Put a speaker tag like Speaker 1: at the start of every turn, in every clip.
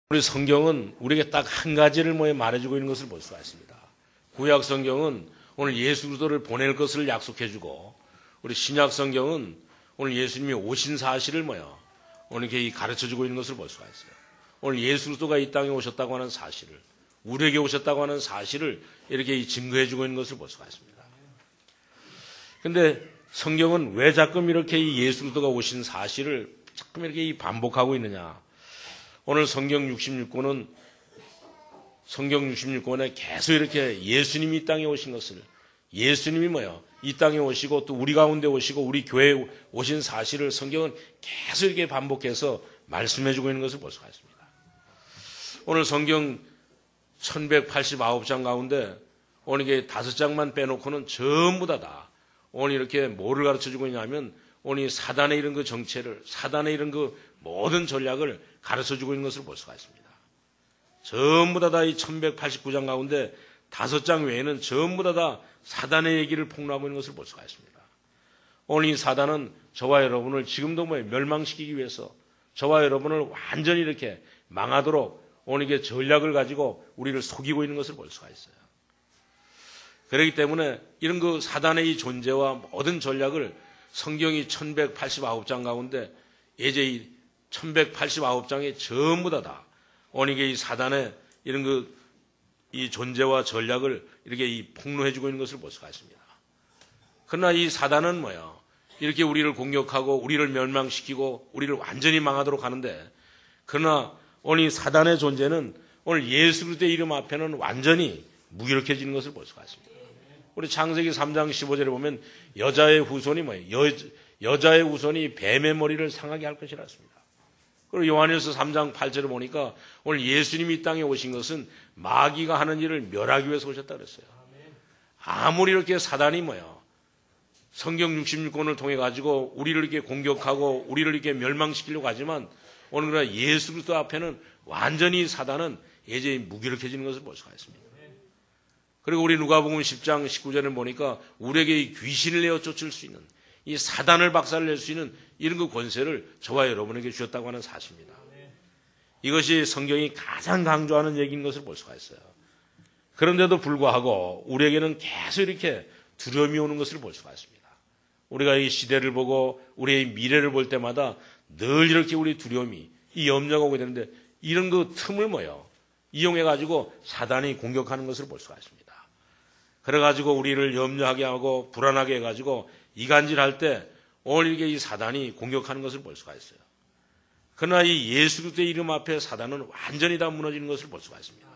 Speaker 1: 우리 성경은 우리에게 딱 한 가지를 말해주고 있는 것을 볼 수가 있습니다. 구약 성경은 오늘 예수 그리스도를 보낼 것을 약속해주고, 우리 신약 성경은 오늘 예수님이 오신 사실을 오늘 이렇게 가르쳐주고 있는 것을 볼 수가 있어요. 오늘 예수 그리스도가 이 땅에 오셨다고 하는 사실을, 우리에게 오셨다고 하는 사실을 이렇게 증거해주고 있는 것을 볼 수가 있습니다. 그런데 성경은 왜 자꾸 이렇게 이 예수 그리스도가 오신 사실을 자꾸 이렇게 반복하고 있느냐? 오늘 성경 66권에 계속 이렇게 예수님이 이 땅에 오신 것을, 예수님이 이 땅에 오시고 또 우리 가운데 오시고 우리 교회에 오신 사실을 성경은 계속 이렇게 반복해서 말씀해주고 있는 것을 볼 수가 있습니다. 오늘 성경 1189장 가운데 오늘 이게 5장만 빼놓고는 전부 다 오늘 이렇게 뭐를 가르쳐주고 있냐면 오늘 사단의 이런 그 정체를, 사단의 이런 그 모든 전략을 가르쳐주고 있는 것을 볼 수가 있습니다. 전부 다 이 1189장 가운데 5장 외에는 전부 다 사단의 얘기를 폭로하고 있는 것을 볼 수가 있습니다. 오늘 이 사단은 저와 여러분을 지금도 멸망시키기 위해서 저와 여러분을 완전히 이렇게 망하도록 오늘 이게 전략을 가지고 우리를 속이고 있는 것을 볼 수가 있어요. 그렇기 때문에 이런 그 사단의 이 존재와 모든 전략을 성경이 1189장 가운데 이제 이 1189장에 전부 다 오늘 이게 이 사단의 이런 이 존재와 전략을 이렇게 폭로해 주고 있는 것을 볼 수가 있습니다. 그러나 이 사단은 이렇게 우리를 공격하고 우리를 멸망시키고 우리를 완전히 망하도록 하는데, 그러나 오늘 이 사단의 존재는 오늘 예수 그리스도의 이름 앞에는 완전히 무기력해지는 것을 볼 수가 있습니다. 우리 창세기 3장 15절에 보면 여자의 후손이 여자의 후손이 뱀의 머리를 상하게 할 것이라 했습니다. 그리고 요한일서 3장 8절에 보니까 오늘 예수님이 이 땅에 오신 것은 마귀가 하는 일을 멸하기 위해서 오셨다 그랬어요. 아무리 이렇게 사단이 성경 66권을 통해 가지고 우리를 이렇게 공격하고 우리를 이렇게 멸망시키려고 하지만 오늘 그러나 예수 그리스도 앞에는 완전히 사단은 이제 무기력해지는 것을 볼 수가 있습니다. 그리고 우리 누가복음 10장 19절에 보니까 우리에게 이 귀신을 내어 쫓을 수 있는, 이 사단을 박살낼 수 있는 이런 그 권세를 저와 여러분에게 주셨다고 하는 사실입니다. 이것이 성경이 가장 강조하는 얘기인 것을 볼 수가 있어요. 그런데도 불구하고 우리에게는 계속 이렇게 두려움이 오는 것을 볼 수가 있습니다. 우리가 이 시대를 보고 우리의 미래를 볼 때마다 늘 이렇게 우리 두려움이, 이 염려가 오게 되는데 이런 그 틈을 이용해가지고 사단이 공격하는 것을 볼 수가 있습니다. 그래가지고 우리를 염려하게 하고 불안하게 해가지고 이간질할 때 오늘 이게 이 사단이 공격하는 것을 볼 수가 있어요. 그러나 이 예수 그리스도의 이름 앞에 사단은 완전히 다 무너지는 것을 볼 수가 있습니다.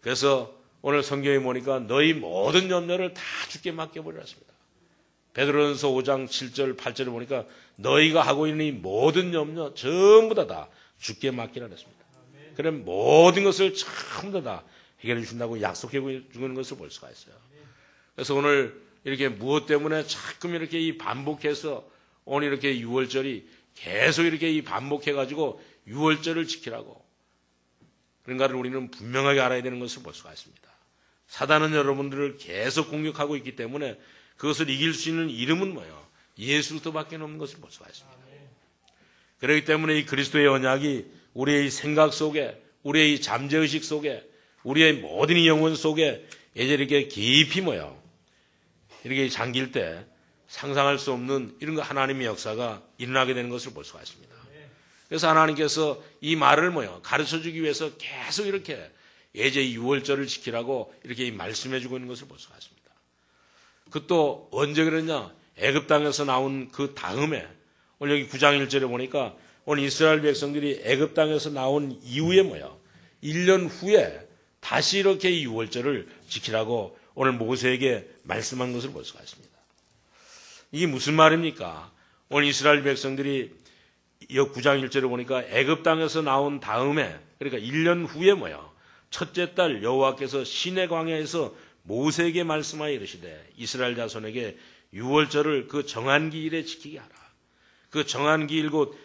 Speaker 1: 그래서 오늘 성경에 보니까 너희 모든 염려를 다 주께 맡겨버리라 했습니다. 베드로전서 5장 7절 8절에 보니까 너희가 하고 있는 이 모든 염려 전부 다 주께 맡기라 했습니다. 그럼 모든 것을 전부 다 해결해 주신다고 약속해 주는 것을 볼 수가 있어요. 그래서 오늘 이렇게 무엇 때문에 자꾸 이렇게 이 반복해서 오늘 이렇게 6월절이 계속 이렇게 이 반복해가지고 6월절을 지키라고 그런가를 우리는 분명하게 알아야 되는 것을 볼 수가 있습니다. 사단은 여러분들을 계속 공격하고 있기 때문에 그것을 이길 수 있는 이름은 예수 그리스도밖에 없는 것을 볼 수가 있습니다. 그렇기 때문에 이 그리스도의 언약이 우리의 생각 속에, 우리의 이 잠재의식 속에, 우리의 모든 이 영혼 속에 이제 이렇게 깊이 이렇게 잠길 때 상상할 수 없는 이런 거 하나님의 역사가 일어나게 되는 것을 볼 수가 있습니다. 그래서 하나님께서 이 말을 가르쳐 주기 위해서 계속 이렇게 예제 6월절을 지키라고 이렇게 말씀해 주고 있는 것을 볼 수가 있습니다. 그 또 언제 그랬냐? 애굽 땅에서 나온 그 다음에 오늘 여기 9장 1절에 보니까 오늘 이스라엘 백성들이 애굽 땅에서 나온 이후에 1년 후에 다시 이렇게 이 6월절을 지키라고 오늘 모세에게 말씀한 것을 볼 수가 있습니다. 이게 무슨 말입니까? 오늘 이스라엘 백성들이 이 9장 1절에 보니까 애굽 땅에서 나온 다음에, 그러니까 1년 후에 첫째 달 여호와께서 시내 광야에서 모세에게 말씀하여 이르시되 이스라엘 자손에게 6월절을 그 정한 기일에 지키게 하라. 그 정한 기일 곧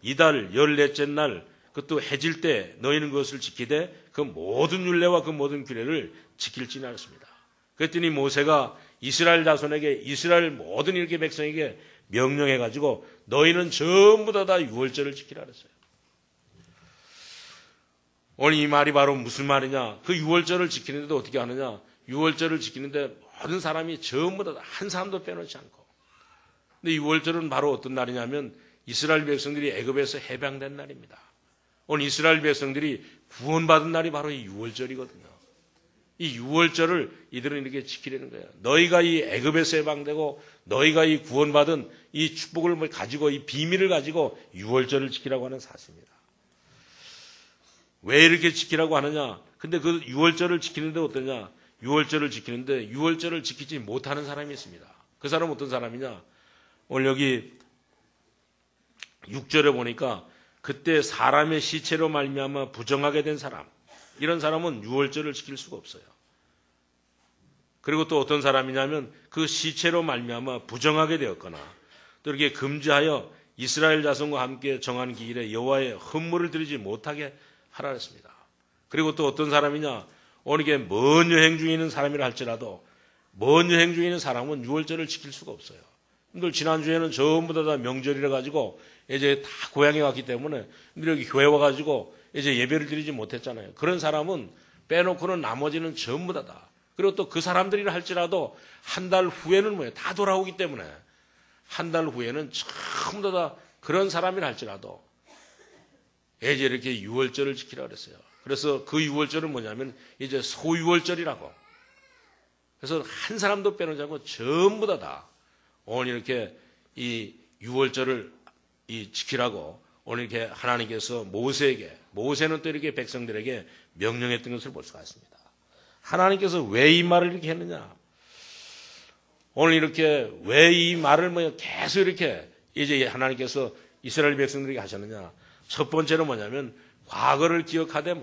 Speaker 1: 이달 14째 날 그것도 해질 때 너희는 그것을 지키되 그 모든 율례와 그 모든 규례를 지킬지니 하였습니다. 그랬더니 모세가 이스라엘 자손에게, 이스라엘 모든 이렇게 백성에게 명령해가지고 너희는 전부 다 6월절을 지키라 그랬어요. 오늘 이 말이 바로 무슨 말이냐? 그 유월절을 지키는데도 어떻게 하느냐? 유월절을 지키는데 모든 사람이 전부 다 한 사람도 빼놓지 않고. 근데 유월절은 바로 어떤 날이냐면 이스라엘 백성들이 애굽에서 해방된 날입니다. 오늘 이스라엘 백성들이 구원받은 날이 바로 이 유월절이거든요. 이 유월절을 이들은 이렇게 지키려는 거예요. 너희가 이 애굽에서 해방되고 너희가 이 구원받은 이 축복을 가지고 이 비밀을 가지고 유월절을 지키라고 하는 사실입니다. 왜 이렇게 지키라고 하느냐? 근데 그 유월절을 지키는데 어떠냐? 유월절을 지키는데 유월절을 지키지 못하는 사람이 있습니다. 그 사람은 어떤 사람이냐? 오늘 여기 6절에 보니까 그때 사람의 시체로 말미암아 부정하게 된 사람, 이런 사람은 유월절을 지킬 수가 없어요. 그리고 또 어떤 사람이냐면 그 시체로 말미암아 부정하게 되었거나 또 이렇게 금지하여 이스라엘 자손과 함께 정한 기일에 여호와의 헌물을 드리지 못하게 하라 했습니다. 그리고 또 어떤 사람이냐? 오늘 이게 먼 여행 중에 있는 사람이라 할지라도 먼 여행 중에 있는 사람은 유월절을 지킬 수가 없어요. 근데 지난주에는 전부 다 명절이라 가지고 이제 다 고향에 왔기 때문에 여기 교회 와가지고 이제 예배를 드리지 못했잖아요. 그런 사람은 빼놓고는 나머지는 전부 다다. 그리고 또 그 사람들이라 할지라도 한 달 후에는 뭐예요? 다 돌아오기 때문에 한 달 후에는 전부 다 그런 사람이라 할지라도 이제 이렇게 유월절을 지키라 그랬어요. 그래서 그 유월절은 뭐냐면 이제 소유월절이라고. 그래서 한 사람도 빼놓지 않고 전부 다 오늘 이렇게 이 유월절을 지키라고 오늘 이렇게 하나님께서 모세는 또 이렇게 백성들에게 명령했던 것을 볼 수가 있습니다. 하나님께서 왜 이 말을 이렇게 했느냐? 오늘 이렇게 왜 이 말을 계속 이렇게 이제 하나님께서 이스라엘 백성들에게 하셨느냐? 첫 번째로 뭐냐면 과거를 기억하되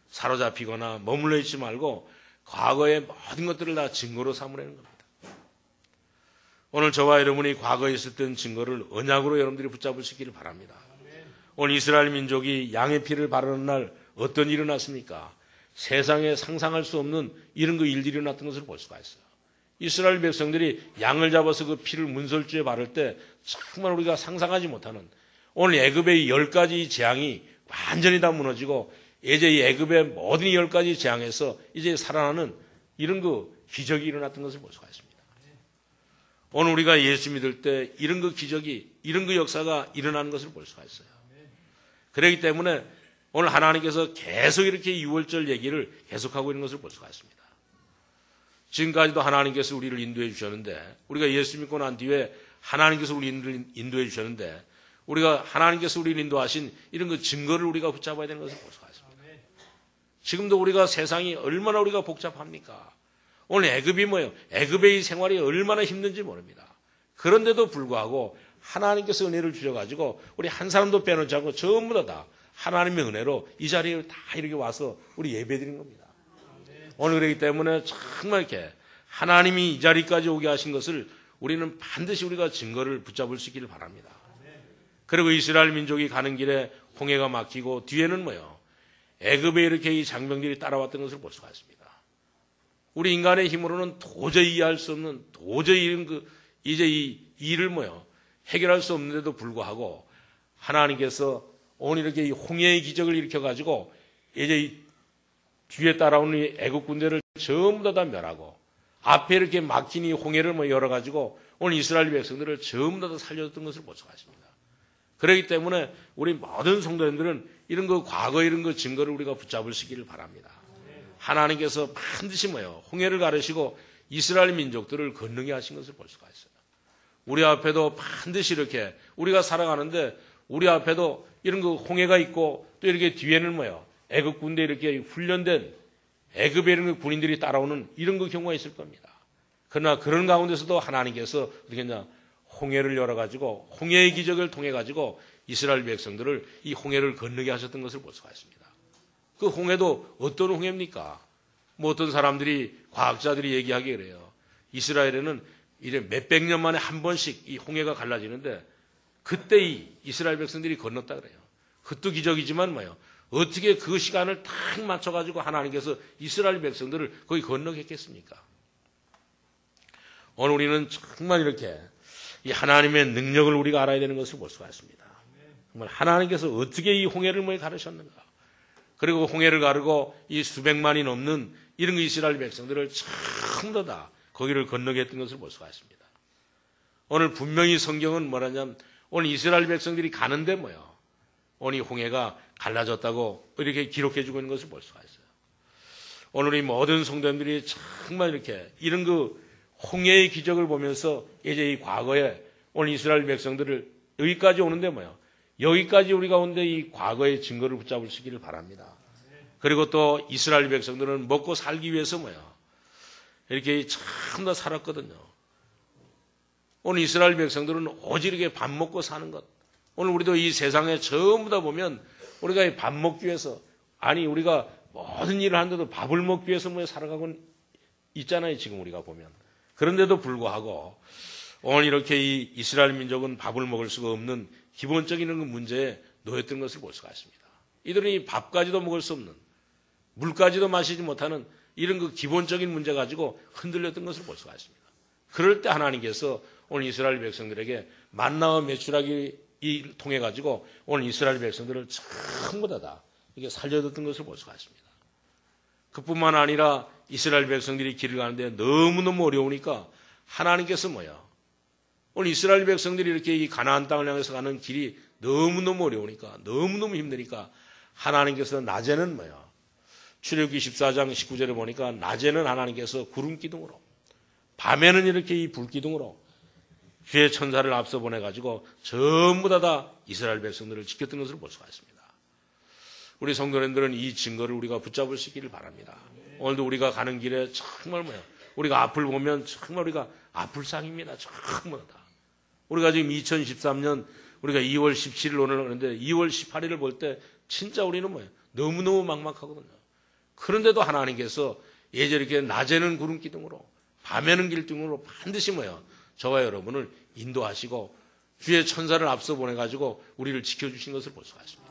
Speaker 1: 사로잡히거나 머물러 있지 말고 과거의 모든 것들을 다 증거로 삼으라는 겁니다. 오늘 저와 여러분이 과거에 있었던 증거를 언약으로 여러분들이 붙잡을 수 있기를 바랍니다. 오늘 이스라엘 민족이 양의 피를 바르는 날 어떤 일이 일어났습니까? 세상에 상상할 수 없는 이런 그 일들이 일어났던 것을 볼 수가 있어요. 이스라엘 백성들이 양을 잡아서 그 피를 문설주에 바를 때 정말 우리가 상상하지 못하는 오늘 애굽의 10가지 재앙이 완전히 다 무너지고 이제 이 애굽의 모든 10가지 재앙에서 이제 살아나는 이런 그 기적이 일어났던 것을 볼 수가 있습니다. 오늘 우리가 예수 믿을 때 이런 그 기적이, 이런 그 역사가 일어나는 것을 볼 수가 있어요. 그렇기 때문에 오늘 하나님께서 계속 이렇게 유월절 얘기를 계속하고 있는 것을 볼 수가 있습니다. 지금까지도 하나님께서 우리를 인도해 주셨는데, 우리가 예수 믿고 난 뒤에 하나님께서 우리를 인도해 주셨는데, 우리가 하나님께서 우리를 인도하신 이런 그 증거를 우리가 붙잡아야 되는 것을 볼 수가 있습니다. 지금도 우리가 세상이 얼마나 우리가 복잡합니까? 오늘 애굽이 애굽의 생활이 얼마나 힘든지 모릅니다. 그런데도 불구하고 하나님께서 은혜를 주셔가지고 우리 한 사람도 빼놓지 않고 전부 다 하나님의 은혜로 이 자리에 다 이렇게 와서 우리 예배드린 겁니다. 오늘 그렇기 때문에 정말 이렇게 하나님이 이 자리까지 오게 하신 것을 우리는 반드시 우리가 증거를 붙잡을 수 있기를 바랍니다. 그리고 이스라엘 민족이 가는 길에 홍해가 막히고 뒤에는 애굽에 이렇게 이 장병들이 따라왔던 것을 볼 수가 있습니다. 우리 인간의 힘으로는 도저히 이해할 수 없는, 도저히 이제 이 일을 해결할 수 없는데도 불구하고 하나님께서 오늘 이렇게 이 홍해의 기적을 일으켜가지고 이제 이 뒤에 따라오는 애국 군대를 전부 다 멸하고 앞에 이렇게 막힌 이 홍해를 열어가지고 오늘 이스라엘 백성들을 전부 다 살려줬던 것을 볼 수가 있습니다. 그렇기 때문에 우리 모든 성도님들은 이런 그 과거 이런 그 증거를 우리가 붙잡을 수 있기를 바랍니다. 하나님께서 반드시 홍해를 가르시고 이스라엘 민족들을 건너게 하신 것을 볼 수가 있어요. 우리 앞에도 반드시 이렇게 우리가 살아가는데 우리 앞에도 이런 그 홍해가 있고 또 이렇게 뒤에는 애굽 군대 이렇게 훈련된 애굽의 이런 그 군인들이 따라오는 이런 그 경우가 있을 겁니다. 그러나 그런 가운데서도 하나님께서 어떻게 했냐? 홍해를 열어가지고 홍해의 기적을 통해가지고 이스라엘 백성들을 이 홍해를 건너게 하셨던 것을 볼 수가 있습니다. 그 홍해도 어떤 홍해입니까? 어떤 사람들이, 과학자들이 얘기하기에 그래요. 이스라엘에는 이제 몇백 년 만에 한 번씩 이 홍해가 갈라지는데 그때 이 이스라엘 백성들이 건넜다 그래요. 그것도 기적이지만 어떻게 그 시간을 딱 맞춰가지고 하나님께서 이스라엘 백성들을 거기 건너게 했겠습니까? 오늘 우리는 정말 이렇게 이 하나님의 능력을 우리가 알아야 되는 것을 볼 수가 있습니다. 정말 하나님께서 어떻게 이 홍해를 가르셨는가? 그리고 홍해를 가르고 이 수백만이 넘는 이런 이스라엘 백성들을 전부 다 거기를 건너게 했던 것을 볼 수가 있습니다. 오늘 분명히 성경은 뭐라냐면 오늘 이스라엘 백성들이 가는데 오늘 이 홍해가 갈라졌다고 이렇게 기록해주고 있는 것을 볼 수가 있어요. 오늘 이 모든 성도님들이 정말 이렇게 이런 그 홍해의 기적을 보면서 이제 이 과거에 오늘 이스라엘 백성들을 여기까지 오는데 여기까지 우리 가운데 이 과거의 증거를 붙잡을 수 있기를 바랍니다. 그리고 또 이스라엘 백성들은 먹고 살기 위해서 이렇게 참 다 살았거든요. 오늘 이스라엘 백성들은 오직 이렇게 밥 먹고 사는 것. 오늘 우리도 이 세상에 전부 다 보면 우리가 밥 먹기 위해서 우리가 모든 일을 하는데도 밥을 먹기 위해서 살아가고 있잖아요. 지금 우리가 보면. 그런데도 불구하고 오늘 이렇게 이 이스라엘 민족은 밥을 먹을 수가 없는 기본적인 그 문제에 놓였던 것을 볼 수가 있습니다. 이들은 이 밥까지도 먹을 수 없는 물까지도 마시지 못하는 이런 그 기본적인 문제 가지고 흔들렸던 것을 볼 수가 있습니다. 그럴 때 하나님께서 오늘 이스라엘 백성들에게 만나와 메추라기 통해 가지고 오늘 이스라엘 백성들을 전부 다 이게 살려뒀던 것을 볼 수가 있습니다. 그뿐만 아니라 이스라엘 백성들이 길을 가는데 너무너무 어려우니까 하나님께서 오늘 이스라엘 백성들이 이렇게 이 가나안 땅을 향해서 가는 길이 너무너무 어려우니까 너무너무 힘드니까 하나님께서 낮에는 출애굽기 14장 19절에 보니까 낮에는 하나님께서 구름 기둥으로 밤에는 이렇게 이 불 기둥으로 주의 천사를 앞서 보내가지고 전부 다 이스라엘 백성들을 지켰던 것을 볼 수가 있습니다. 우리 성도님들은 이 증거를 우리가 붙잡을 수 있기를 바랍니다. 오늘도 우리가 가는 길에 정말 우리가 앞을 보면 정말 우리가 앞불상입니다. 정말 다. 우리가 지금 2013년 우리가 2월 17일 오늘 하는데 2월 18일을 볼 때 진짜 우리는 너무너무 막막하거든요. 그런데도 하나님께서 예전에 이렇게 낮에는 구름 기둥으로 밤에는 길등으로 반드시 저와 여러분을 인도하시고 주의 천사를 앞서 보내가지고 우리를 지켜주신 것을 볼 수가 있습니다.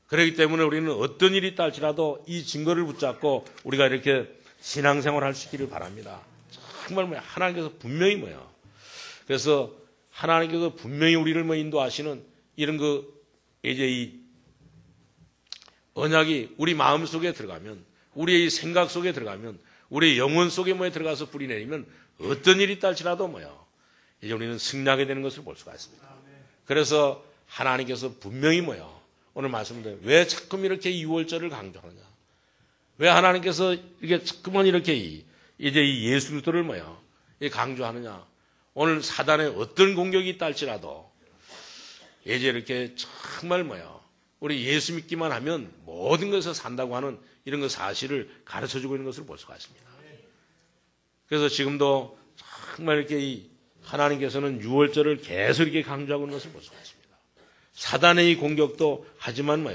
Speaker 1: 그렇기 때문에 우리는 어떤 일이 있다 할지라도 이 증거를 붙잡고 우리가 이렇게 신앙생활을 할 수 있기를 바랍니다. 정말 하나님께서 분명히 그래서 하나님께서 분명히 우리를 인도하시는 이런 이제 이 언약이 우리 마음 속에 들어가면 우리의 생각 속에 들어가면 우리의 영혼 속에 들어가서 뿌리 내리면 어떤 일이 있다 할지라도 이제 우리는 승리하게 되는 것을 볼 수가 있습니다. 그래서 하나님께서 분명히 오늘 말씀드린 왜 자꾸 이렇게 6월절을 강조하느냐? 왜 하나님께서 이게 자꾸만 이렇게 이제 이 예수 그리스도를 강조하느냐? 오늘 사단의 어떤 공격이 있다 할지라도 이제 이렇게 정말 우리 예수 믿기만 하면 모든 것을 산다고 하는 이런 그 사실을 가르쳐주고 있는 것을 볼 수가 있습니다. 그래서 지금도 정말 이렇게 하나님께서는 6월절을 계속 이렇게 강조하고 있는 것을 볼 수가 있습니다. 사단의 이 공격도 하지만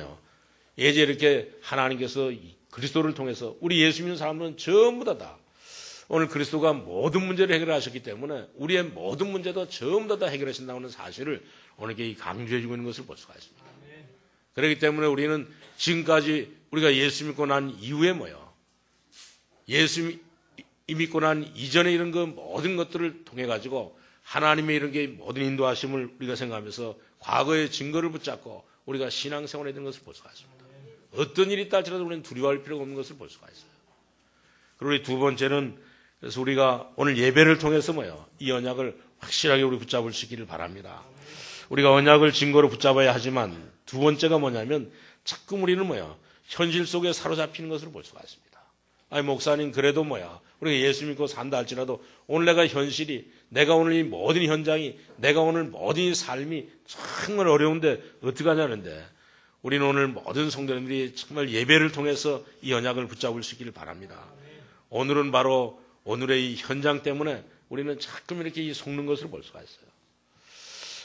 Speaker 1: 이제 이렇게 하나님께서 그리스도를 통해서 우리 예수 믿는 사람들은 전부 다 오늘 그리스도가 모든 문제를 해결하셨기 때문에 우리의 모든 문제도 전부 다 해결하신다고 하는 사실을 오늘 이렇게 강조해주고 있는 것을 볼 수가 있습니다. 그렇기 때문에 우리는 지금까지 우리가 예수 믿고 난 이후에 예수 믿고 난 이전에 이런 모든 것들을 통해 가지고 하나님의 이런 게 모든 인도하심을 우리가 생각하면서 과거의 증거를 붙잡고 우리가 신앙생활에 되는 것을 볼 수가 있습니다. 어떤 일이 있다 할지라도 우리는 두려워할 필요가 없는 것을 볼 수가 있어요. 그리고 두 번째는 그래서 우리가 오늘 예배를 통해서 이 언약을 확실하게 우리 붙잡을 수 있기를 바랍니다. 우리가 언약을 증거로 붙잡아야 하지만 두 번째가 뭐냐면 자꾸 우리는 현실 속에 사로잡히는 것을 볼 수가 있습니다. 아니 목사님 그래도 우리가 예수 믿고 산다 할지라도 오늘 내가 현실이 내가 오늘 이 모든 현장이 내가 오늘 모든 이 삶이 정말 어려운데 어떻게 하냐는데 우리는 오늘 모든 성도님들이 정말 예배를 통해서 이 언약을 붙잡을 수 있기를 바랍니다. 오늘은 바로 오늘의 이 현장 때문에 우리는 자꾸 이렇게 속는 것을 볼 수가 있어요.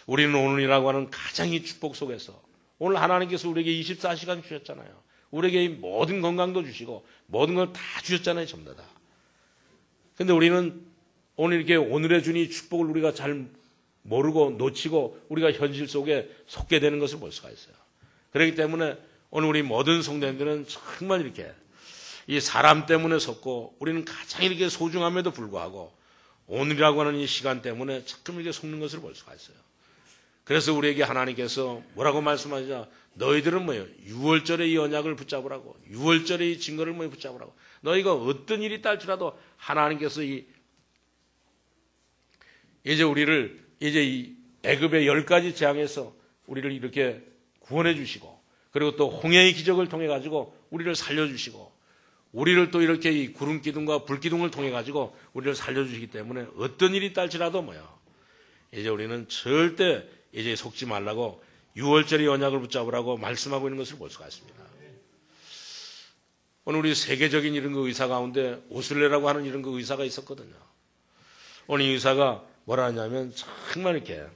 Speaker 1: 우리는 오늘이라고 하는 가장 이 축복 속에서 오늘 하나님께서 우리에게 24시간 주셨잖아요. 우리에게 이 모든 건강도 주시고 모든 걸 다 주셨잖아요. 전부 다. 근데 우리는 오늘 이렇게 오늘의 준 이 축복을 우리가 잘 모르고 놓치고 우리가 현실 속에 속게 되는 것을 볼 수가 있어요. 그렇기 때문에 오늘 우리 모든 성도님들은 정말 이렇게 이 사람 때문에 속고 우리는 가장 이렇게 소중함에도 불구하고 오늘이라고 하는 이 시간 때문에 자꾸 이렇게 속는 것을 볼 수가 있어요. 그래서 우리에게 하나님께서 뭐라고 말씀하시냐? 너희들은 뭐예요? 6월절의 이 언약을 붙잡으라고. 6월절의 이 증거를 뭐예요? 붙잡으라고. 너희가 어떤 일이 딸지라도 하나님께서 이제 우리를 이제 이 애굽의 10가지 재앙에서 우리를 이렇게 구원해 주시고, 그리고 또 홍해의 기적을 통해 가지고 우리를 살려 주시고, 우리를 또 이렇게 이 구름 기둥과 불 기둥을 통해 가지고 우리를 살려 주시기 때문에 어떤 일이 딸지라도 뭐야? 이제 우리는 절대 이제 속지 말라고 6월절의 언약을 붙잡으라고 말씀하고 있는 것을 볼 수가 있습니다. 오늘 우리 세계적인 이런 그 의사 가운데 오슬레라고 하는 이런 그 의사가 있었거든요. 오늘 이 의사가 뭐라 하냐면 정말 이렇게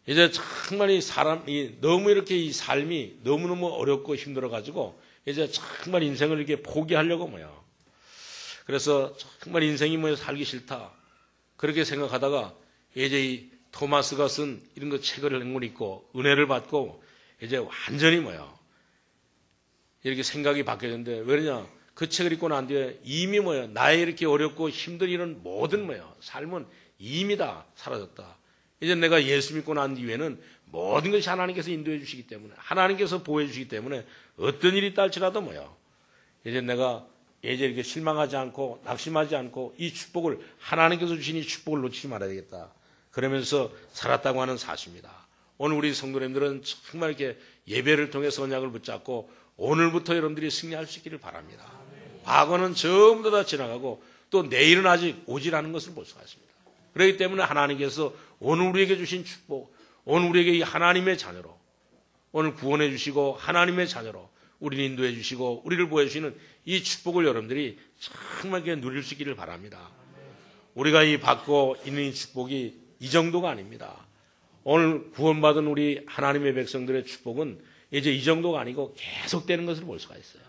Speaker 1: 이제 정말 이 사람이 너무 이렇게 이 삶이 너무너무 어렵고 힘들어가지고 이제 정말 인생을 이렇게 포기하려고 뭐야. 그래서 정말 인생이 뭐야 살기 싫다. 그렇게 생각하다가 이제 이 토마스가 쓴 이런 거 책을 읽고 은혜를 받고 이제 완전히 뭐야. 이렇게 생각이 바뀌었는데 왜 그러냐. 그 책을 읽고 난 뒤에 이미 뭐야. 나의 이렇게 어렵고 힘든 이런 모든 뭐야. 삶은 이미 다 사라졌다. 이제 내가 예수 믿고 난 뒤에는 모든 것이 하나님께서 인도해 주시기 때문에 하나님께서 보호해 주시기 때문에 어떤 일이 딸지라도 뭐야. 이제 내가 이제 이렇게 실망하지 않고 낙심하지 않고 이 축복을 하나님께서 주신 이 축복을 놓치지 말아야 되겠다. 그러면서 살았다고 하는 사실입니다. 오늘 우리 성도님들은 정말 이렇게 예배를 통해서 언약을 붙잡고 오늘부터 여러분들이 승리할 수 있기를 바랍니다. 과거는 전부 다 지나가고 또 내일은 아직 오질 않은 것을 볼 수가 있습니다. 그렇기 때문에 하나님께서 오늘 우리에게 주신 축복, 오늘 우리에게 이 하나님의 자녀로 오늘 구원해 주시고 하나님의 자녀로 우리를 인도해 주시고 우리를 보여 주시는 이 축복을 여러분들이 정말 누릴 수 있기를 바랍니다. 우리가 이 받고 있는 이 축복이 이 정도가 아닙니다. 오늘 구원받은 우리 하나님의 백성들의 축복은 이제 이 정도가 아니고 계속되는 것을 볼 수가 있어요.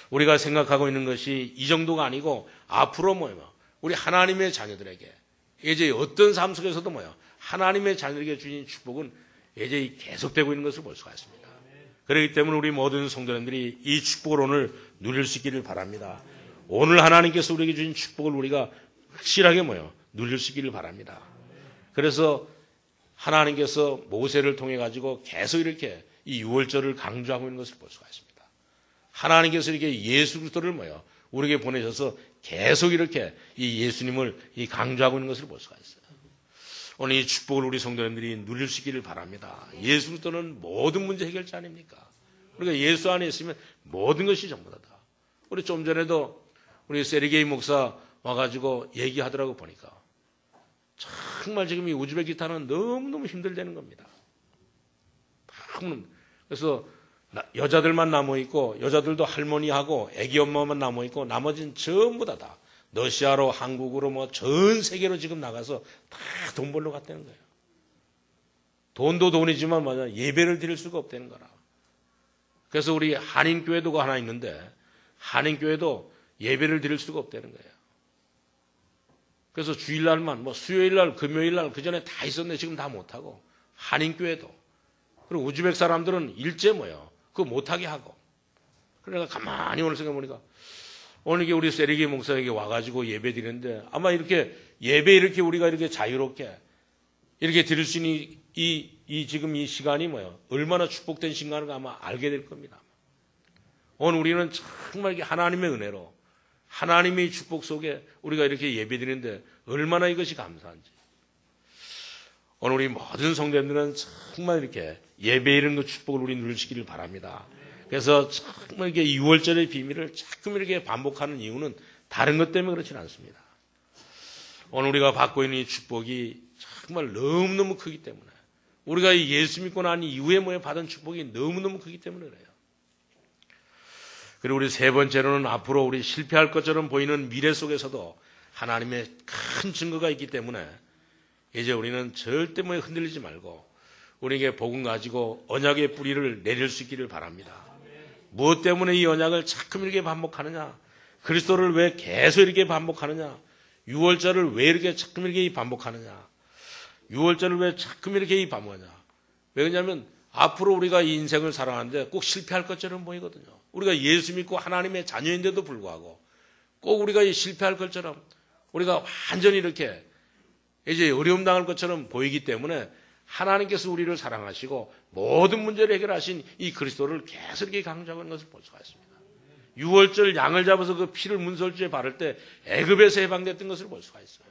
Speaker 1: 우리가 생각하고 있는 것이 이 정도가 아니고 앞으로 뭐예요? 우리 하나님의 자녀들에게 이제 어떤 삶 속에서도 뭐예요? 하나님의 자녀에게 주신 축복은 이제 계속되고 있는 것을 볼 수가 있습니다. 그렇기 때문에 우리 모든 성도님들이 이 축복을 오늘 누릴 수 있기를 바랍니다. 오늘 하나님께서 우리에게 주신 축복을 우리가 확실하게 뭐예요? 누릴 수 있기를 바랍니다. 그래서 하나님께서 모세를 통해 가지고 계속 이렇게 이 6월절을 강조하고 있는 것을 볼 수가 있습니다. 하나님께서 이렇게 예수 그리스도를 뭐예요? 우리에게 보내셔서 계속 이렇게 이 예수님을 이 강조하고 있는 것을 볼 수가 있어요. 오늘 이 축복을 우리 성도님들이 누릴 수 있기를 바랍니다. 예수 그리스도는 모든 문제 해결자 아닙니까? 우리가 예수 안에 있으면 모든 것이 전부 다. 우리 좀 전에도 우리 세르게이 목사 와가지고 얘기하더라고 보니까 정말 지금 이 우즈베키스탄은 너무너무 힘들다는 겁니다. 그래서 여자들만 남아있고 여자들도 할머니하고 애기 엄마만 남아있고 나머지는 전부 다 러시아로 한국으로 뭐 전 세계로 지금 나가서 다 돈 벌러 갔다는 거예요. 돈도 돈이지만 맞아 예배를 드릴 수가 없다는 거라. 그래서 우리 한인교회도가 하나 있는데 한인교회도 예배를 드릴 수가 없다는 거예요. 그래서 주일날만 뭐 수요일날 금요일날 그 전에 다 있었는데 지금 다 못하고 한인교회도 그리고 우즈벡 사람들은 일제 뭐예요? 그거 못하게 하고. 그러니까 가만히 오늘 생각해보니까 오늘 이게 우리 세르게이 목사에게 와가지고 예배 드리는데 아마 이렇게 예배 이렇게 우리가 이렇게 자유롭게 이렇게 드릴 수 있는 이 지금 이 시간이 뭐예요? 얼마나 축복된 시간인가 아마 알게 될 겁니다. 오늘 우리는 정말 이게 하나님의 은혜로 하나님의 축복 속에 우리가 이렇게 예배 드리는데 얼마나 이것이 감사한지. 오늘 우리 모든 성도님들은 정말 이렇게 예배 이런 그 축복을 우리 누리시기를 바랍니다. 그래서 정말 이게 6월절의 비밀을 자꾸 이렇게 반복하는 이유는 다른 것 때문에 그렇지는 않습니다. 오늘 우리가 받고 있는 이 축복이 정말 너무너무 크기 때문에 우리가 예수 믿고 난 이후에 뭐에 받은 축복이 너무너무 크기 때문에 그래요. 그리고 우리 세 번째로는 앞으로 우리 실패할 것처럼 보이는 미래 속에서도 하나님의 큰 증거가 있기 때문에 이제 우리는 절대 뭐에 흔들리지 말고 우리에게 복음 가지고 언약의 뿌리를 내릴 수 있기를 바랍니다. 무엇 때문에 이 언약을 자꾸 이렇게 반복하느냐? 그리스도를 왜 계속 이렇게 반복하느냐? 6월절을 왜 이렇게 자꾸 이렇게 반복하느냐? 6월절을 왜 자꾸 이렇게 반복하냐? 왜 그러냐면 앞으로 우리가 이 인생을 살아가는데 꼭 실패할 것처럼 보이거든요. 우리가 예수 믿고 하나님의 자녀인데도 불구하고 꼭 우리가 실패할 것처럼 우리가 완전히 이렇게 이제 어려움 당할 것처럼 보이기 때문에 하나님께서 우리를 사랑하시고 모든 문제를 해결하신 이 그리스도를 계속 이렇게 강조하는 것을 볼 수가 있습니다. 6월절 양을 잡아서 그 피를 문설주에 바를 때 애굽에서 해방됐던 것을 볼 수가 있어요.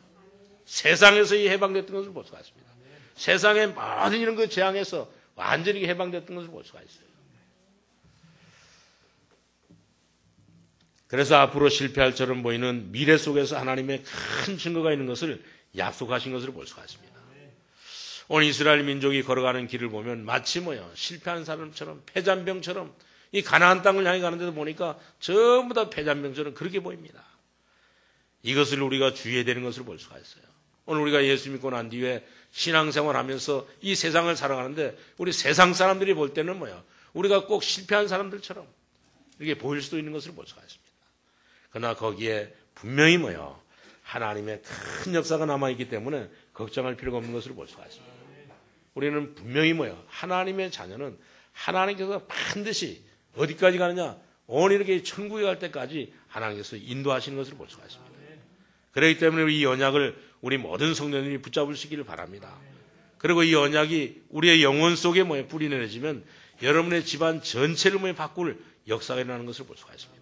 Speaker 1: 세상에서 해방됐던 것을 볼 수가 있습니다. 세상의 모든 이런 그 재앙에서 완전히 해방됐던 것을 볼 수가 있어요. 그래서 앞으로 실패할 처럼 보이는 미래 속에서 하나님의 큰 증거가 있는 것을 약속하신 것을 볼 수가 있습니다. 오늘 이스라엘 민족이 걸어가는 길을 보면 마치 실패한 사람처럼 패잔병처럼 이 가나안 땅을 향해 가는데도 보니까 전부 다 패잔병처럼 그렇게 보입니다. 이것을 우리가 주의해야 되는 것을 볼 수가 있어요. 오늘 우리가 예수 믿고 난 뒤에 신앙생활하면서 이 세상을 살아가는데 우리 세상 사람들이 볼 때는 우리가 꼭 실패한 사람들처럼 이렇게 보일 수도 있는 것을 볼 수가 있습니다. 그러나 거기에 분명히 하나님의 큰 역사가 남아있기 때문에 걱정할 필요가 없는 것을 볼 수가 있습니다. 우리는 분명히 하나님의 자녀는 하나님께서 반드시 어디까지 가느냐? 오늘 이렇게 천국에 갈 때까지 하나님께서 인도하시는 것을 볼 수가 있습니다. 그렇기 때문에 이 언약을 우리 모든 성도들이 붙잡으시기를 바랍니다. 그리고 이 언약이 우리의 영혼 속에 뿌리 내려지면 여러분의 집안 전체를 바꿀 역사가 일어나는 것을 볼 수가 있습니다.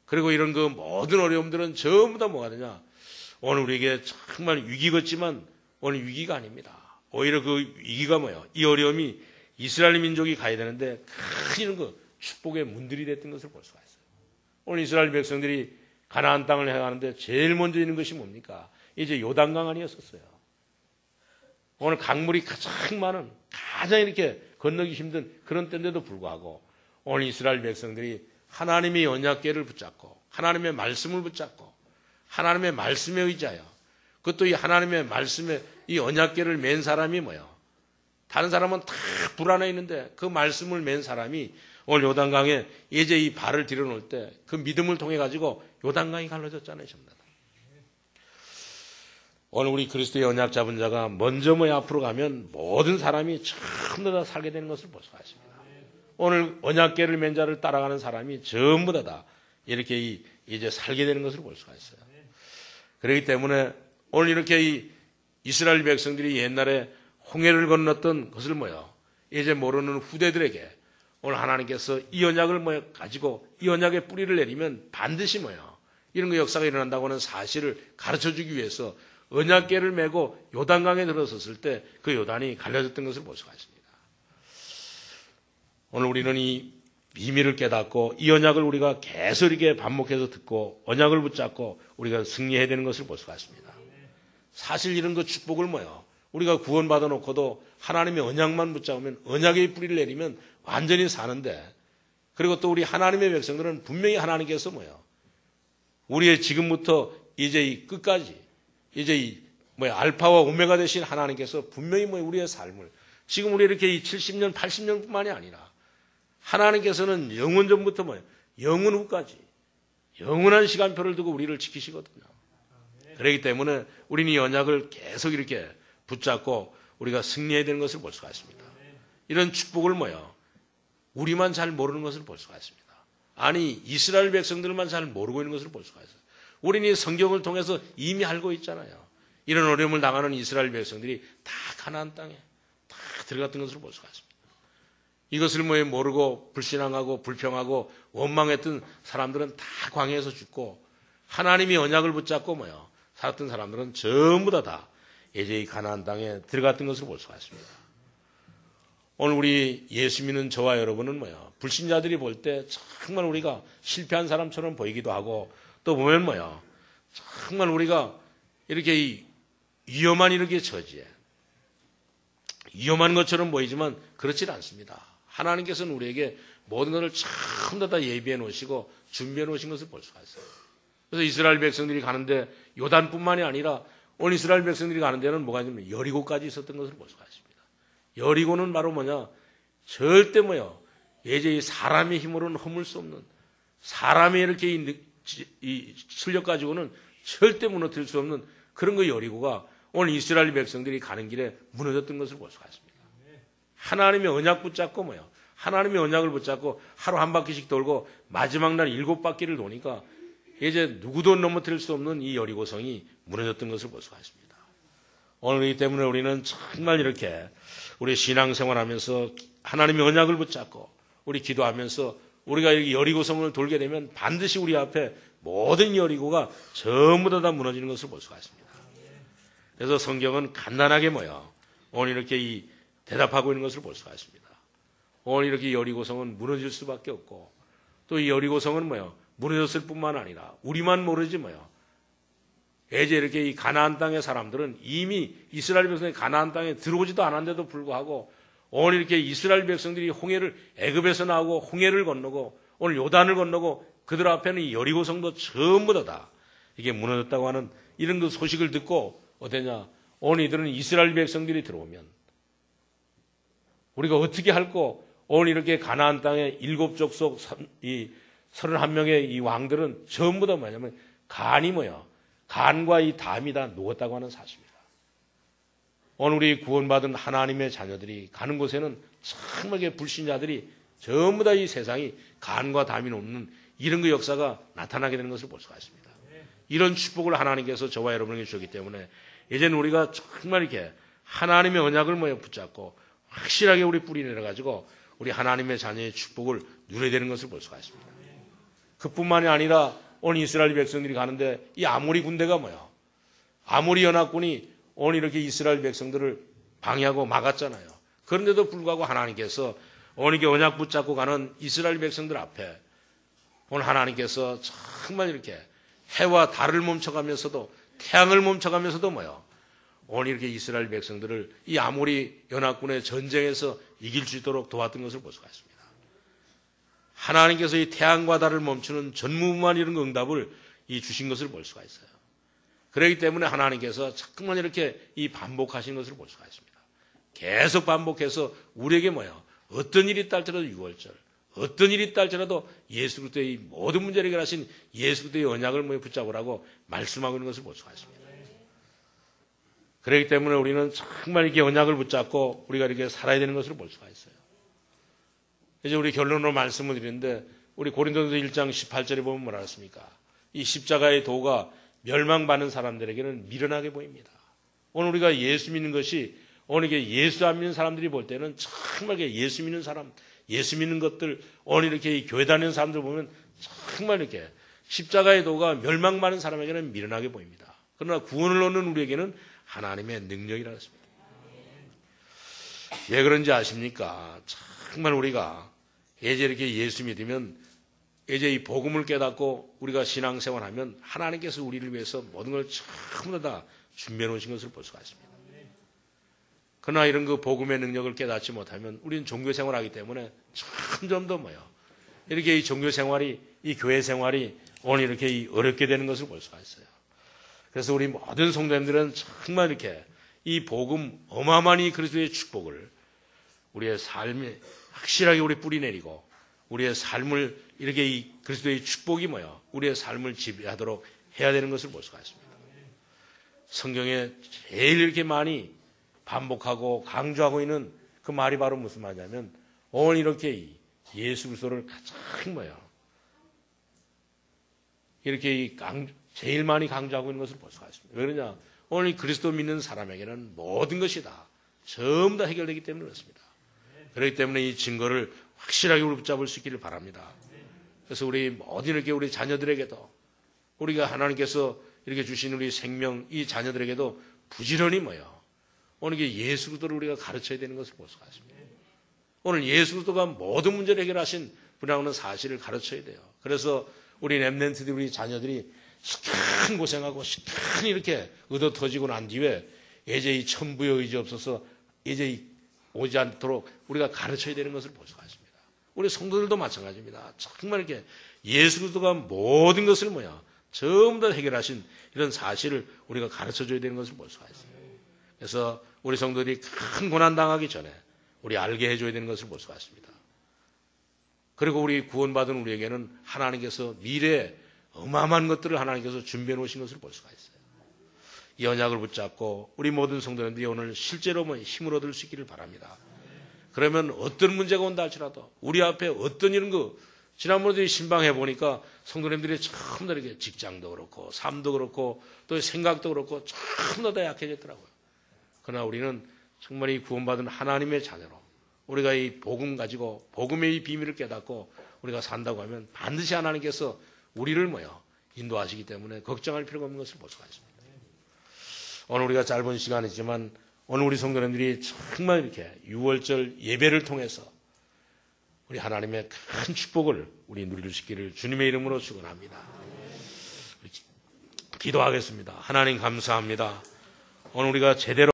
Speaker 1: 그리고 이런 그 모든 어려움들은 전부 다 뭐가 되냐? 오늘 우리에게 정말 위기 같지만 오늘 위기가 아닙니다. 오히려 그 위기가 이 어려움이 이스라엘 민족이 가야 되는데 큰 이런 그 축복의 문들이 됐던 것을 볼 수가 있어요. 오늘 이스라엘 백성들이 가나안 땅을 해가는데 제일 먼저 있는 것이 뭡니까? 이제 요단강 아니었었어요. 오늘 강물이 가장 많은, 가장 이렇게 건너기 힘든 그런 때인데도 불구하고 오늘 이스라엘 백성들이 하나님의 언약궤를 붙잡고 하나님의 말씀을 붙잡고 하나님의 말씀에 의지하여 그것도 이 하나님의 말씀에 이 언약궤를 맨 사람이 다른 사람은 다 불안해 있는데 그 말씀을 맨 사람이 오늘 요단강에 이제 이 발을 들여놓을 때 그 믿음을 통해 가지고 요단강이 갈라졌잖아요. 전부 다. 오늘 우리 그리스도의 언약 잡은 자가 먼저 앞으로 가면 모든 사람이 전부 다 살게 되는 것을 볼 수가 있습니다. 오늘 언약궤를 맨 자를 따라가는 사람이 전부 다 이렇게 이제 살게 되는 것을 볼 수가 있어요. 그렇기 때문에 오늘 이렇게 이 이스라엘 백성들이 옛날에 홍해를 건넜던 것을 이제 모르는 후대들에게 오늘 하나님께서 이 언약을 가지고 이 언약의 뿌리를 내리면 반드시 이런 그 역사가 일어난다고 하는 사실을 가르쳐 주기 위해서 언약궤를 메고 요단강에 들어섰을 때 그 요단이 갈라졌던 것을 볼 수가 있습니다. 오늘 우리는 이 비밀을 깨닫고 이 언약을 우리가 계속 이렇게 반복해서 듣고 언약을 붙잡고 우리가 승리해야 되는 것을 볼 수가 있습니다. 사실 이런 그 축복을 우리가 구원받아 놓고도 하나님의 언약만 붙잡으면 언약의 뿌리를 내리면 완전히 사는데 그리고 또 우리 하나님의 백성들은 분명히 하나님께서 우리의 지금부터 이제 이 끝까지 이제 이 알파와 오메가 되신 하나님께서 분명히 우리의 삶을 지금 우리 이렇게 이 70년 80년뿐만이 아니라 하나님께서는 영원 전부터 영원 후까지 영원한 시간표를 두고 우리를 지키시거든요. 그렇기 때문에 우리는 이 언약을 계속 이렇게 붙잡고 우리가 승리해야 되는 것을 볼 수가 있습니다. 이런 축복을 우리만 잘 모르는 것을 볼 수가 있습니다. 아니 이스라엘 백성들만 잘 모르고 있는 것을 볼 수가 있어요. 우리는 이 성경을 통해서 이미 알고 있잖아요. 이런 어려움을 당하는 이스라엘 백성들이 다 가나안 땅에 다 들어갔던 것을 볼 수가 있습니다. 이것을 모르고 불신앙하고 불평하고 원망했던 사람들은 다 광야에서 죽고 하나님이 언약을 붙잡고 살았던 사람들은 전부 다 이제 이 가나안 땅에 들어갔던 것을 볼 수가 있습니다. 오늘 우리 예수 믿는 저와 여러분은 불신자들이 볼 때 정말 우리가 실패한 사람처럼 보이기도 하고 또 보면 정말 우리가 이렇게 이 위험한 이렇게 처지에 위험한 것처럼 보이지만 그렇지 않습니다. 하나님께서는 우리에게 모든 것을 전부 다 예비해 놓으시고 준비해 놓으신 것을 볼 수가 있어요. 그래서 이스라엘 백성들이 가는데 요단뿐만이 아니라 오늘 이스라엘 백성들이 가는 데는 뭐가 있냐면 여리고까지 있었던 것을 볼 수가 있습니다. 여리고는 바로 절대 이제 이 사람의 힘으로는 허물 수 없는 사람의 이렇게 이 실력 가지고는 절대 무너뜨릴 수 없는 그런 그 여리고가 오늘 이스라엘 백성들이 가는 길에 무너졌던 것을 볼 수가 있습니다. 하나님의 언약 붙잡고 하나님의 언약을 붙잡고 하루 한 바퀴씩 돌고 마지막 날 7바퀴를 도니까 이제 누구도 넘어뜨릴 수 없는 이 여리고성이 무너졌던 것을 볼 수가 있습니다. 오늘이기 때문에 우리는 정말 이렇게 우리 신앙생활하면서 하나님의 언약을 붙잡고 우리 기도하면서 우리가 이 여리고성을 돌게 되면 반드시 우리 앞에 모든 여리고가 전부 다 무너지는 것을 볼 수가 있습니다. 그래서 성경은 간단하게 오늘 이렇게 대답하고 있는 것을 볼 수가 있습니다. 오늘 이렇게 여리고성은 무너질 수밖에 없고 또 이 여리고성은 무너졌을 뿐만 아니라 우리만 모르지 이제 이렇게 이 가나안 땅의 사람들은 이미 이스라엘 백성이 가나안 땅에 들어오지도 않았는데도 불구하고 오늘 이렇게 이스라엘 백성들이 애굽에서 나오고 홍해를 건너고 오늘 요단을 건너고 그들 앞에는 이 여리고성도 전부 다 이게 무너졌다고 하는 이런 그 소식을 듣고 어떠냐? 오늘 이들은 이스라엘 백성들이 들어오면 우리가 어떻게 할꼬? 오늘 이렇게 가나안 땅의 7족속 이 31명의 이 왕들은 전부 다 뭐냐면 간이 간과 이 담이 다 녹았다고 하는 사실입니다. 오늘 우리 구원받은 하나님의 자녀들이 가는 곳에는 정말 불신자들이 전부 다 이 세상이 간과 담이 녹는 이런 그 역사가 나타나게 되는 것을 볼 수가 있습니다. 이런 축복을 하나님께서 저와 여러분에게 주셨기 때문에 이제는 우리가 정말 이렇게 하나님의 언약을 붙잡고 확실하게 우리 뿌리 내려가지고 우리 하나님의 자녀의 축복을 누려야 되는 것을 볼 수가 있습니다. 그뿐만이 아니라 오늘 이스라엘 백성들이 가는데 이 아모리 군대가 아모리 연합군이 오늘 이렇게 이스라엘 백성들을 방해하고 막았잖아요. 그런데도 불구하고 하나님께서 오늘 이렇게 언약 붙잡고 가는 이스라엘 백성들 앞에 오늘 하나님께서 정말 이렇게 해와 달을 멈춰가면서도 태양을 멈춰가면서도 오늘 이렇게 이스라엘 백성들을 이 아모리 연합군의 전쟁에서 이길 수 있도록 도왔던 것을 볼 수가 있습니다. 하나님께서 이 태양과 달을 멈추는 전무후무한 이런 응답을 주신 것을 볼 수가 있어요. 그렇기 때문에 하나님께서 자꾸만 이렇게 반복하신 것을 볼 수가 있습니다. 계속 반복해서 우리에게 어떤 일이 있다 할지라도 6월절, 어떤 일이 있다 할지라도 예수 그리스도의 모든 문제를 해결하신 예수 그리스도의 언약을 붙잡으라고 말씀하고 있는 것을 볼 수가 있습니다. 그렇기 때문에 우리는 정말 이렇게 언약을 붙잡고 우리가 이렇게 살아야 되는 것을 볼 수가 있어요. 이제 우리 결론으로 말씀을 드리는데 우리 고린도서 1장 18절에 보면 뭐라 했습니까? 이 십자가의 도가 멸망받는 사람들에게는 미련하게 보입니다. 오늘 우리가 예수 믿는 것이 오늘 이게 예수 안 믿는 사람들이 볼 때는 정말 예수 믿는 사람, 예수 믿는 것들 오늘 이렇게 교회 다니는 사람들 보면 정말 이렇게 십자가의 도가 멸망받는 사람에게는 미련하게 보입니다. 그러나 구원을 얻는 우리에게는 하나님의 능력이라 했습니다. 왜 그런지 아십니까? 정말 우리가 이제 이렇게 예수 믿으면 이제 이 복음을 깨닫고 우리가 신앙생활하면 하나님께서 우리를 위해서 모든 걸 전부 다 준비해 놓으신 것을 볼 수가 있습니다. 그러나 이런 그 복음의 능력을 깨닫지 못하면 우리는 종교생활하기 때문에 점점 더 이렇게 이 종교생활이 이 교회생활이 오늘 이렇게 어렵게 되는 것을 볼 수가 있어요. 그래서 우리 모든 성도님들은 정말 이렇게 이 복음 어마어마한 이 그리스도의 축복을 우리의 삶에 확실하게 우리 뿌리 내리고 우리의 삶을 이렇게 이 그리스도의 축복이 우리의 삶을 지배하도록 해야 되는 것을 볼 수가 있습니다. 성경에 제일 이렇게 많이 반복하고 강조하고 있는 그 말이 바로 무슨 말이냐면 오늘 이렇게 예수 그리스도를 가장 이렇게 제일 많이 강조하고 있는 것을 볼 수가 있습니다. 왜 그러냐? 오늘 그리스도 믿는 사람에게는 모든 것이 다 전부 다 해결되기 때문에 그렇습니다. 그렇기 때문에 이 증거를 확실하게 우리 붙잡을 수 있기를 바랍니다. 그래서 우리 모든 이렇게 우리 자녀들에게도 우리가 하나님께서 이렇게 주신 우리 생명 이 자녀들에게도 부지런히 오늘 이게 예수 그리스도를 우리가 가르쳐야 되는 것을 볼 수가 있습니다. 오늘 예수 그리스도가 모든 문제를 해결하신 분이라는 사실을 가르쳐야 돼요. 그래서 우리 렘넌트들 우리 자녀들이 시큰 고생하고 시큰 이렇게 얻어 터지고 난 뒤에 이제 이 천부의 의지 없어서 이제 오지 않도록 우리가 가르쳐야 되는 것을 볼 수가 있습니다. 우리 성도들도 마찬가지입니다. 정말 이렇게 예수 그리스도가 모든 것을 전부 다 해결하신 이런 사실을 우리가 가르쳐줘야 되는 것을 볼 수가 있어요. 그래서 우리 성도들이 큰 고난 당하기 전에 우리 알게 해줘야 되는 것을 볼 수가 있습니다. 그리고 우리 구원받은 우리에게는 하나님께서 미래에 어마어마한 것들을 하나님께서 준비해 놓으신 것을 볼 수가 있어요. 이 언약을 붙잡고 우리 모든 성도님들이 오늘 실제로 힘을 얻을 수 있기를 바랍니다. 그러면 어떤 문제가 온다 할지라도 우리 앞에 어떤 이런 지난번에 신방해 보니까 성도님들이 전부 다 이렇게 직장도 그렇고 삶도 그렇고 또 생각도 그렇고 전부 다 약해졌더라고요. 그러나 우리는 정말 이 구원받은 하나님의 자녀로 우리가 이 복음 가지고 복음의 이 비밀을 깨닫고 우리가 산다고 하면 반드시 하나님께서 우리를 인도하시기 때문에 걱정할 필요가 없는 것을 볼 수가 있습니다. 오늘 우리가 짧은 시간이지만 오늘 우리 성도님들이 정말 이렇게 유월절 예배를 통해서 우리 하나님의 큰 축복을 우리 누릴 수 있기를 주님의 이름으로 축원합니다. 기도하겠습니다. 하나님 감사합니다. 오늘 우리가 제대로